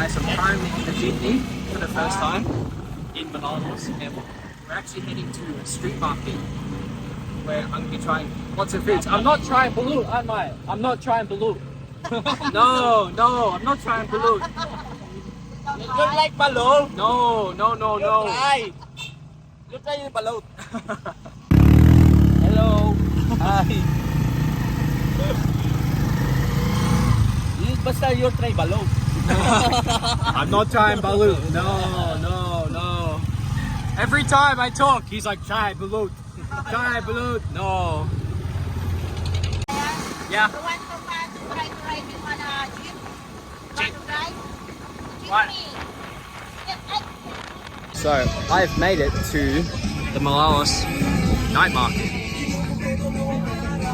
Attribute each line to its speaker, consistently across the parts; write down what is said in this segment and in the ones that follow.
Speaker 1: guys, I'm currently in the jeepney for the first time in Manaus, and we're actually heading to a street market where I'm going to be trying lots of foods. I'm not trying balut, am I? I'm not trying balut. No, I'm not trying balut.
Speaker 2: You like balut?
Speaker 1: No.
Speaker 2: Try. You try balut. Hello. Hi. Basta you try balut.
Speaker 1: I'm not trying balut. No. Every time I talk, he's like, try balut. Try balut. No. Yeah.
Speaker 3: You want to try to ride in on a jeep? Want to ride?
Speaker 1: What? So, I've made it to the Manaus night market.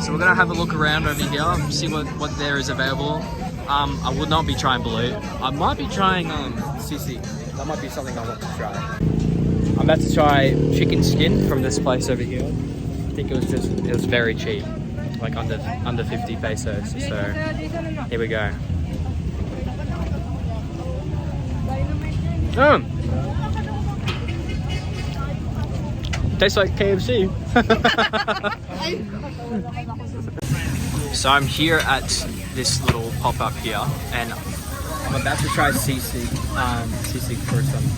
Speaker 1: So we're gonna have a look around over here, see what there is available. I would not be trying balut. I might be trying sisig. That might be something I want to try. I'm about to try chicken skin from this place over here. I think it was very cheap, like under 50 pesos. So here we go. Tastes like KFC. So I'm here at this little pop-up here, and I'm about to try sisig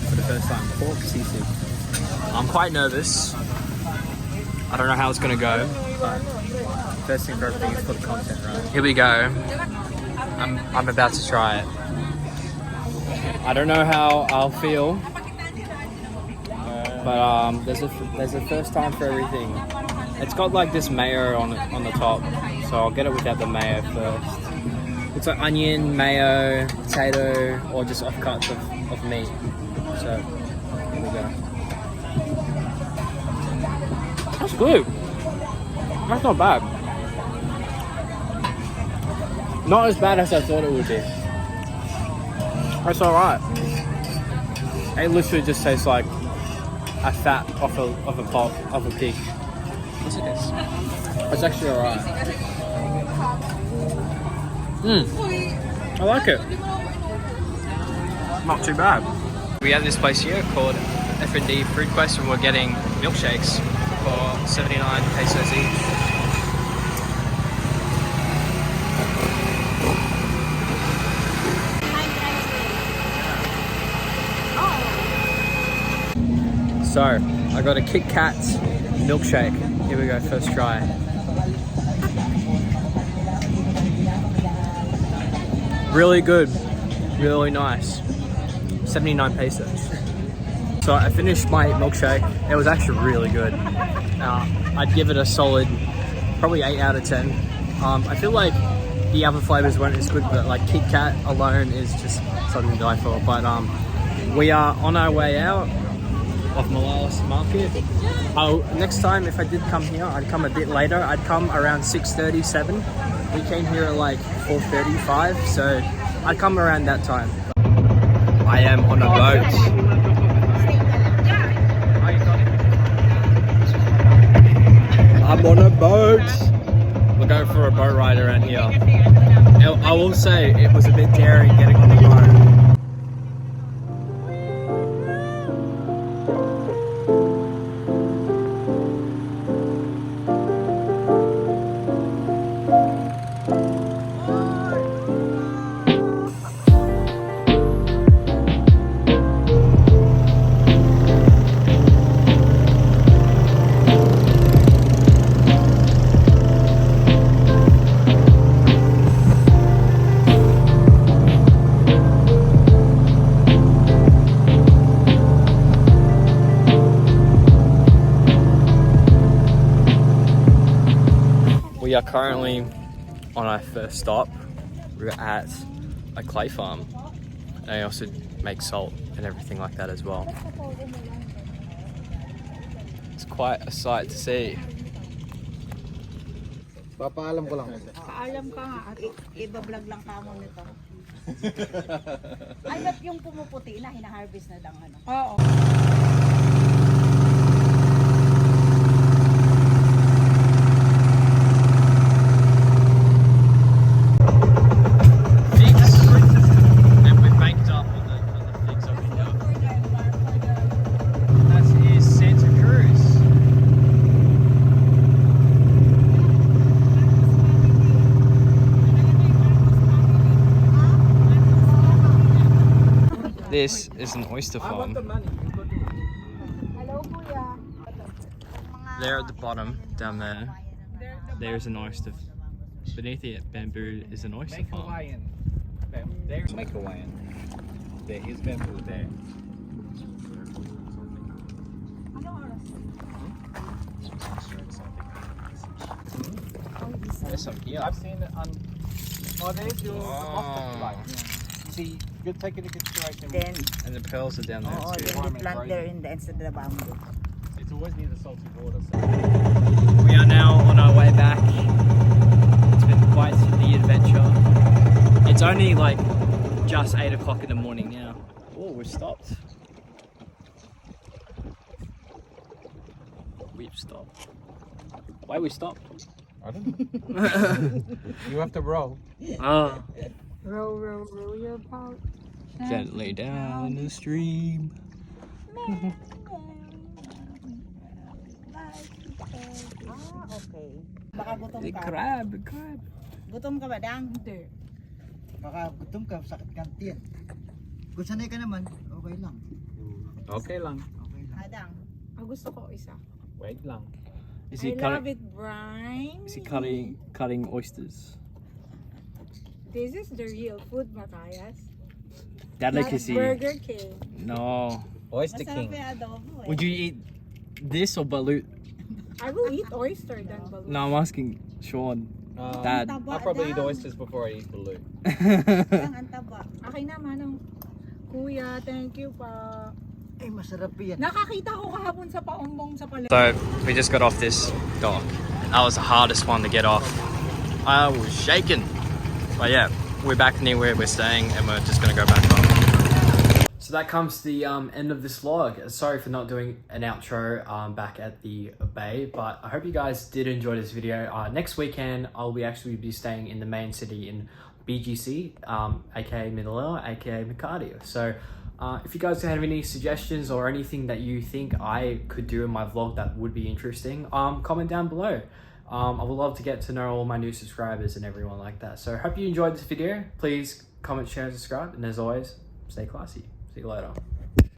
Speaker 1: for the first time. Pork sisig. I'm quite nervous. I don't know how it's gonna go, but first thing for everything is for the content, right? Here we go. I'm about to try it. I don't know how I'll feel, but there's a first time for everything. It's got like this mayo on the top, so I'll get it without the mayo first. It's like onion, mayo, potato, or just offcuts of meat. So here we go. That's good. That's not bad. Not as bad as I thought it would be. That's alright. It literally just tastes like a fat off a pig. What's it is? It's actually alright. I like it. Not too bad. We have this place here called F&D Fruit Quest, and we're getting milkshakes for 79 pesos each. So, I got a Kit Kat milkshake. Here we go, first try. Really good, really nice. 79 pesos. So I finished my milkshake. It was actually really good. I'd give it a solid, probably 8 out of 10. I feel like the other flavors weren't as good, but like Kit Kat alone is just something to die for. But we are on our way out of Manaus market. Next time if I did come here, I'd come a bit later. I'd come around 6:30, 7. We came here at like 4:35, so I'd come around that time. I am on a boat. I'm on a boat. We're going for a boat ride around here. I will say it was a bit daring getting on the boat. We are currently on our first stop. We're at a clay farm. And they also make salt and everything like that as well. It's quite a sight to see.
Speaker 4: Papaalam ko lang.
Speaker 3: Paalam ka nga at iba-vlog lang ka mo nito. Ay, ba't yung pumuputi na hina-harvest na lang ano? Oo.
Speaker 1: And we've banked up all This is an oyster
Speaker 2: I want the
Speaker 1: farm.
Speaker 2: money. You go to
Speaker 3: Hello, kuya.
Speaker 1: There at the bottom, down there, there's an oyster. Beneath it, bamboo is an oyster
Speaker 2: Make
Speaker 1: farm.
Speaker 2: Hawaiian. There's make Hawaiian. There is bamboo there.
Speaker 1: There's some here.
Speaker 2: I've seen it on. Oh, there's your
Speaker 1: Oh.
Speaker 2: light. You see, you take into consideration.
Speaker 4: Then,
Speaker 1: And the pearls are down there
Speaker 4: oh,
Speaker 1: too.
Speaker 4: then they plant there in the instead of the bamboo.
Speaker 2: It's always near the salty water. So.
Speaker 1: We are now on our way back. It's been quite the adventure. It's only like just 8 o'clock in the morning now. Oh, we've stopped. We've stopped. Why we stopped?
Speaker 2: I don't know. You have to row.
Speaker 1: Oh,
Speaker 3: Row, row, row your boat.
Speaker 1: gently down the stream.
Speaker 4: Ah, okay. Baka gutom
Speaker 1: The
Speaker 4: ka.
Speaker 1: crab, the crab.
Speaker 4: Gutom ka ba, Dang?
Speaker 3: Hindi.
Speaker 5: Baka gutom ka, sakit kang tiyan. Kung sanay ka naman, okay lang.
Speaker 2: Okay lang.
Speaker 5: Okay lang.
Speaker 4: Ah, Dang.
Speaker 3: Gusto ko isa.
Speaker 2: Wait lang.
Speaker 1: Is
Speaker 3: I
Speaker 1: he
Speaker 3: love
Speaker 1: cutting?
Speaker 3: it, brine.
Speaker 1: Is he cutting oysters?
Speaker 3: This is the real food, Matthias.
Speaker 1: Delicacy.
Speaker 3: Not Burger King.
Speaker 1: No.
Speaker 2: Oyster
Speaker 4: Masarap
Speaker 2: King.
Speaker 4: yung adobo eh.
Speaker 1: Would you eat this or balut?
Speaker 3: I will eat oyster than balut.
Speaker 1: No, I'm asking Sean. Dad.
Speaker 2: I'll probably eat oysters before I eat balut.
Speaker 4: Dang, ang taba.
Speaker 3: Akin na, Manong. Kuya, thank you pa.
Speaker 5: Eh, masarap yan.
Speaker 3: Nakakita ko kahapon sa paumbong sa palengke.
Speaker 1: So we just got off this dock. That was the hardest one to get off. I was shaking. But yeah, we're back near where we're staying and we're just gonna go back up. So that comes to the end of this vlog. Sorry for not doing an outro back at the bay, but I hope you guys did enjoy this video. Next weekend, I'll actually be staying in the main city in BGC, aka Manila, aka Makati. So if you guys have any suggestions or anything that you think I could do in my vlog that would be interesting, comment down below. I would love to get to know all my new subscribers and everyone like that. So hope you enjoyed this video. Please comment, share, and subscribe. And as always, stay classy. See you later.